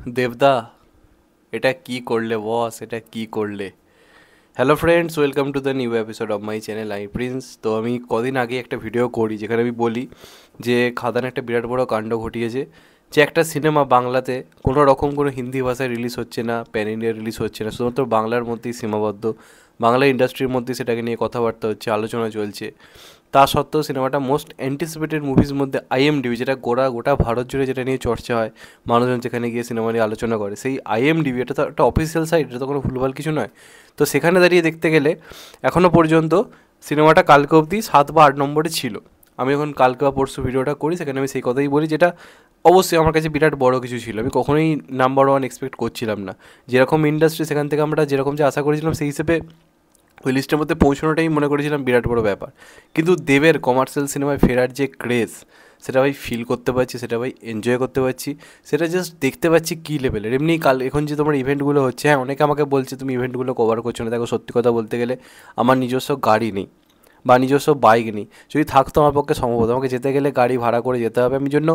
দেবদা, এটা কি করলে বস? এটা কি করলে? Hello friends, welcome to the new episode of my channel I Prince. তো আমি কদিন আগে একটা ভিডিও করি যেখানে আমি বলি যে খাদান একটা বিরাট বড় কাণ্ড ঘটিয়েছে, যে একটা সিনেমা বাংলাতে কোনো রকম কোনো হিন্দি ভাষায় রিলিজ হচ্ছে না, প্যান ইন্ডিয়া রিলিজ হচ্ছে না, শুধুমাত্র বাংলার মধ্যেই সীমাবদ্ধ। বাংলা ইন্ডাস্ট্রির মধ্যে সেটাকে নিয়ে কথাবার্তা হচ্ছে, আলোচনা চলছে। তা সত্ত্বেও সিনেমাটা মোস্ট অ্যান্টিসিপেটেড মুভিজ মধ্যে আইএমডিবি, যেটা গোটা ভারত জুড়ে যেটা নিয়ে চর্চা হয়, মানুষজন যেখানে গিয়ে সিনেমা নিয়ে আলোচনা করে, সেই আইএমডিবি, এটা তো একটা অফিসিয়াল সাইট, এটা তো কোনো ভুলভাল কিছু নয়। তো সেখানে দাঁড়িয়ে দেখতে গেলে এখনও পর্যন্ত সিনেমাটা কালকে অবধি 7 বা 8 নম্বরে ছিল। আমি এখন কালকে বা পরশু ভিডিওটা করি, সেখানে আমি সেই কথাই বলি, যেটা অবশ্যই আমার কাছে বিরাট বড় কিছু ছিল। আমি কখনোই নাম্বার ওয়ান এক্সপেক্ট করছিলাম না। যেরকম ইন্ডাস্ট্রি, সেখান থেকে আমরা যেরকম যে আশা করেছিলাম, সেই হিসেবে ওই লিস্টের মধ্যে পৌঁছানোটাই মনে করেছিলাম বিরাট বড় ব্যাপার। কিন্তু দেবের কমার্শিয়াল সিনেমায় ফেরার যে ক্রেজ, সেটা ভাই ফিল করতে পারছি, সেটা ভাই এনজয় করতে পারছি, সেটা জাস্ট দেখতে পাচ্ছি কী লেভেলের। এমনি কাল এখন যে তোমার ইভেন্টগুলো হচ্ছে, হ্যাঁ অনেকে আমাকে বলছে তুমি ইভেন্টগুলো কভার করছো না। দেখো, সত্যি কথা বলতে গেলে আমার নিজস্ব গাড়ি নেই বা নিজস্ব বাইক নেই। যদি থাকতো আমার পক্ষে সম্ভব হতো, আমাকে যেতে গেলে গাড়ি ভাড়া করে যেতে হবে। আমি জন্য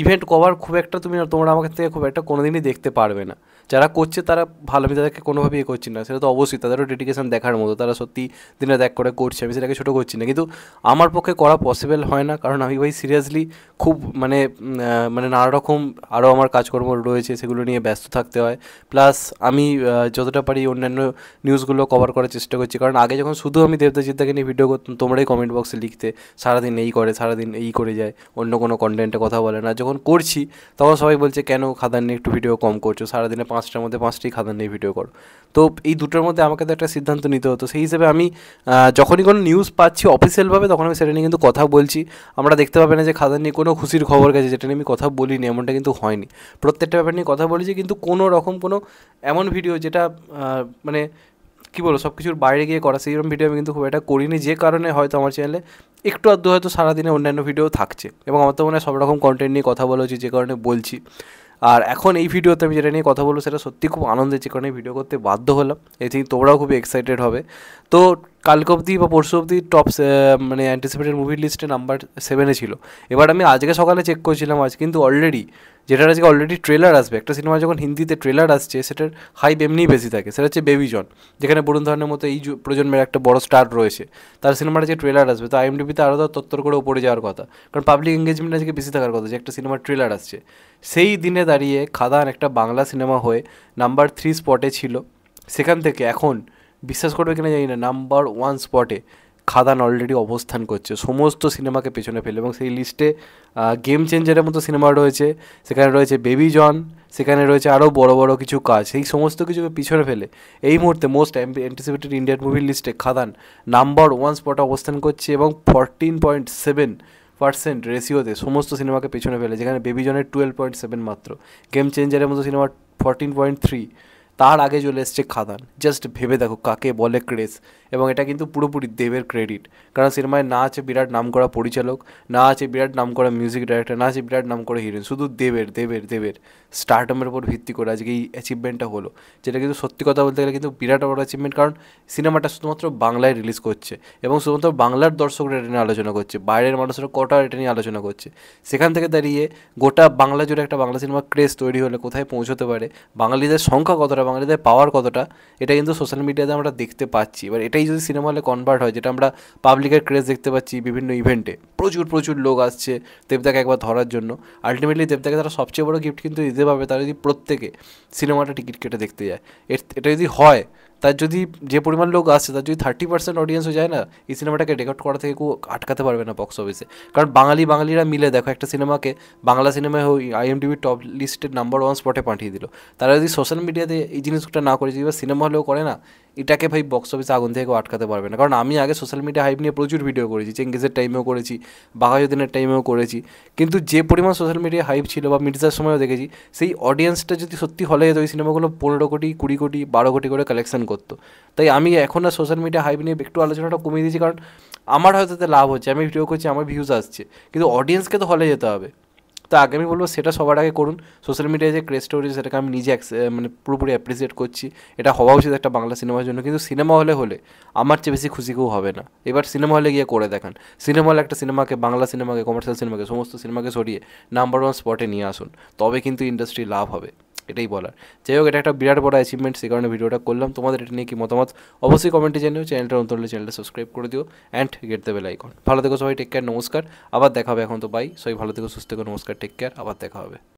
ইভেন্ট কভার খুব একটা তোমরা আমাকে থেকে খুব একটা কোনো দিনই দেখতে পারবে না। যারা করছে তারা ভালো, আমি তাদেরকে কোনোভাবেই করছি না, সেটা তো অবশ্যই তাদেরও ডেডিকেশন দেখার মতো, তারা সত্যি দিনে দেখ করে করছে, আমি সেটাকে ছোটো করছি না। কিন্তু আমার পক্ষে করা পসিবল হয় না, কারণ আমি ভাই সিরিয়াসলি খুব মানে নানা রকম আরও আমার কাজকর্ম রয়েছে, সেগুলো নিয়ে ব্যস্ত থাকতে হয়। প্লাস আমি যতটা পারি অন্যান্য নিউজগুলো কভার করার চেষ্টা করছি, কারণ আগে যখন শুধু আমি দেবদাজিৎদাকে নিয়ে ভিডিও করতাম, তোমরাই কমেন্ট বক্সে লিখতে সারাদিন এই করে, সারাদিন এই করে যায়, অন্য কোনো কন্টেন্টে কথা বলে না। যখন করছি তখন সবাই বলছে কেন খাদান নিয়ে একটু ভিডিও কম করছো, সারাদিনে 5টার মধ্যে 5টাই খাদান নিয়ে ভিডিও করো। তো এই দুটোর মধ্যে আমাকে তো একটা সিদ্ধান্ত নিতে হতো। সেই হিসেবে আমি যখনই কোনো নিউজ পাচ্ছি অফিসিয়ালভাবে, তখন আমি সেটা নিয়ে কিন্তু কথা বলছি। আমরা দেখতে পাবে না যে খাদান নিয়ে কোনো খুশির খবর গেছে যেটা নিয়ে আমি কথা বলিনি, এমনটা কিন্তু হয়নি। প্রত্যেকটা ব্যাপার নিয়ে কথা বলেছি, কিন্তু কোনো রকম কোনো এমন ভিডিও যেটা মানে কী বলবো, সব কিছুর বাইরে গিয়ে করা, সেইরকম ভিডিও আমি কিন্তু খুব একটা করিনি। যে কারণে হয়তো আমার চ্যানেলে একটু আধটু হয়তো সারাদিনে অন্যান্য ভিডিও থাকছে, এবং আমার তো মনে হয় সব রকম কন্টেন্ট নিয়ে কথা বলা উচিত, যে কারণে বলছি। আর এখন এই ভিডিওতে আমি যেটা নিয়ে কথা বলবো, সেটা সত্যি খুব আনন্দের, যে কারণে ভিডিও করতে বাধ্য হলাম। এই থিঙ্ক তোমরাও খুবই এক্সাইটেড হবে। তো কালকে অবধি বা পরশু অবধি টপ মানে অ্যান্টিসিপেটেড মুভির লিস্টে নাম্বার 7-এ ছিল। এবার আমি আজকে সকালে চেক করছিলাম, আজ কিন্তু অলরেডি, যেটার আজকে অলরেডি ট্রেলার আসবে, একটা সিনেমা যখন হিন্দিতে ট্রেলার আসছে সেটার হাইপ এমনিই বেশি থাকে, সেটা হচ্ছে বেবি জন, যেখানে বরুণ ধরনের মতো এই প্রজন্মের একটা বড় স্টার রয়েছে, তার সিনেমাটা যে ট্রেলার আসবে, তো আইএমডিবিতে আরও তত্তর করে উপরে যাওয়ার কথা, কারণ পাবলিক এঙ্গেজমেন্ট আজকে বেশি থাকার কথা, যে একটা সিনেমার ট্রেলার আসছে। সেই দিনে দাঁড়িয়ে খাদান একটা বাংলা সিনেমা হয়ে নাম্বার 3 স্পটে ছিল, সেখান থেকে এখন বিশ্বাস করবে কিনা জানি না, নাম্বার 1 স্পটে খাদান অলরেডি অবস্থান করছে, সমস্ত সিনেমাকে পেছনে ফেলে। এবং সেই লিস্টে গেম চেঞ্জারের মতো সিনেমা রয়েছে, সেখানে রয়েছে বেবি জন, সেখানে রয়েছে আরও বড় বড় কিছু কাজ, সেই সমস্ত কিছুকে পিছনে ফেলে এই মুহূর্তে মোস্ট অ্যান্টিসিপেটেড ইন্ডিয়ান মুভির লিস্টে খাদান নাম্বার 1 স্পটে অবস্থান করছে, এবং 14.7% রেশিওতে সমস্ত সিনেমাকে পেছনে ফেলে, যেখানে বেবি জনের 12.7 মাত্র, গেম চেঞ্জারের মতো সিনেমা 14.3, তার আগে চলে এসছে খাদান। জাস্ট ভেবে দেখো কাকে বলে ক্রেজ। এবং এটা কিন্তু পুরোপুরি দেবের ক্রেডিট, কারণ সিনেমায় না আছে বিরাট নাম করা পরিচালক, না আছে বিরাট নাম করা মিউজিক ডাইরেক্টর, না আছে বিরাট নাম করা হিরোইন, শুধু দেবের স্টারডমের উপর ভিত্তি করে আজকে এই অ্যাচিভমেন্টটা হলো, যেটা কিন্তু সত্যি কথা বলতে গেলে কিন্তু বিরাট বড় অ্যাচিভমেন্ট। কারণ সিনেমাটা শুধুমাত্র বাংলায় রিলিজ করছে, এবং শুধুমাত্র বাংলার দর্শকরা এটা নিয়ে আলোচনা করছে, বাইরের মানুষরা কটা এটা নিয়ে আলোচনা করছে। সেখান থেকে দাঁড়িয়ে গোটা বাংলা জুড়ে একটা বাংলা সিনেমার ক্রেজ তৈরি হলে কোথায় পৌঁছতে পারে, বাঙালিদের সংখ্যা কতটা, বাঙালিদের পাওয়ার কতটা, এটা কিন্তু সোশ্যাল মিডিয়াতে আমরা দেখতে পাচ্ছি। এবার এটাই যদি সিনেমা হলে কনভার্ট হয়, যেটা আমরা পাবলিকের ক্রেজ দেখতে পাচ্ছি বিভিন্ন ইভেন্টে, প্রচুর লোক আসছে দেবদাকে একবার ধরার জন্য, আলটিমেটলি দেবদাকে তারা সবচেয়ে বড় গিফট কিন্তু দিতে পারবে, তারা যদি প্রত্যেকে সিনেমাটা টিকিট কেটে দেখতে যায়। এটা যদি হয়, তার যদি যে পরিমাণ লোক আসছে, তার যদি 30% অডিয়েন্স হয়ে যায় না, এই সিনেমাটাকে রেকর্ড করা থেকে কেউ আটকাতে পারবে না বক্স অফিসে। কারণ বাঙালিরা মিলে দেখো একটা সিনেমাকে, বাংলা সিনেমায় আইএমডিবি টপ লিস্টের নাম্বার 1 স্পটে পাঠিয়ে দিল। তারা যদি সোশ্যাল মিডিয়াতে এই জিনিসটা না করে, যদি সিনেমা হলেও করে না, এটাকে ভাই বক্স অফিসে আগুন থেকে কেউ আটকাতে পারবে না। কারণ আমি আগে সোশ্যাল মিডিয়া হাইপ নিয়ে প্রচুর ভিডিও করেছি, চেঙ্গিজের টাইমেও করেছি, বাঘাযতীনের টাইমেও করেছি, কিন্তু যে পরিমাণ সোশ্যাল মিডিয়া হাইপ ছিল, বা মির্জার সময়ও দেখেছি, সেই অডিয়েন্সটা যদি সত্যি হলে যেত, ওই সিনেমাগুলো 15 কোটি 20 কোটি 12 কোটি করে কালেকশন করতো। তাই আমি এখন আর সোশ্যাল মিডিয়া হাইপ নিয়ে একটু আলোচনাটা কমিয়ে দিয়েছি, কারণ আমার হয়তো তাতে লাভ হচ্ছে, আমি ভিডিও করছি, আমার ভিউজ আসছে, কিন্তু অডিয়েন্সকে তো হলে যেতে হবে। তো আগে আমি বলবো সেটা সবার আগে করুন। সোশ্যাল মিডিয়ায় যে ক্রেজটা উঠেছে, সেটাকে আমি নিজে মানে পুরোপুরি অ্যাপ্রিসিয়েট করছি, এটা হওয়া উচিত একটা বাংলা সিনেমার জন্য। কিন্তু সিনেমা হলে আমার চেয়ে বেশি খুশি কেউ হবে না। এবার সিনেমা হলে গিয়ে করে দেখান, সিনেমা হলে একটা সিনেমাকে, বাংলা সিনেমাকে, কমার্শিয়াল সিনেমাকে, সমস্ত সিনেমাকে সরিয়ে নাম্বার 1 স্পটে নিয়ে আসুন, তবে কিন্তু ইন্ডাস্ট্রি লাভ হবে। এটাই বলার। যাই হোক, এটা একটা বিরাট বড় অ্যাচিভমেন্ট, সেই কারণে ভিডিওটা করলাম। তোমাদের এটা নিয়ে কি মতামত অবশ্যই কমেন্টে জানিও। চ্যানেলটা নতুন হলে চ্যানেলটা সাবস্ক্রাইব করে দিও and get the bell icon. ভালো থেকো সবাই, টেক কেয়ার, নমস্কার, আবার দেখা হবে। এখন তো বাই, সবাই ভালো থেকো, সুস্থ থেকো, নমস্কার, টেক কেয়ার, আবার দেখা হবে।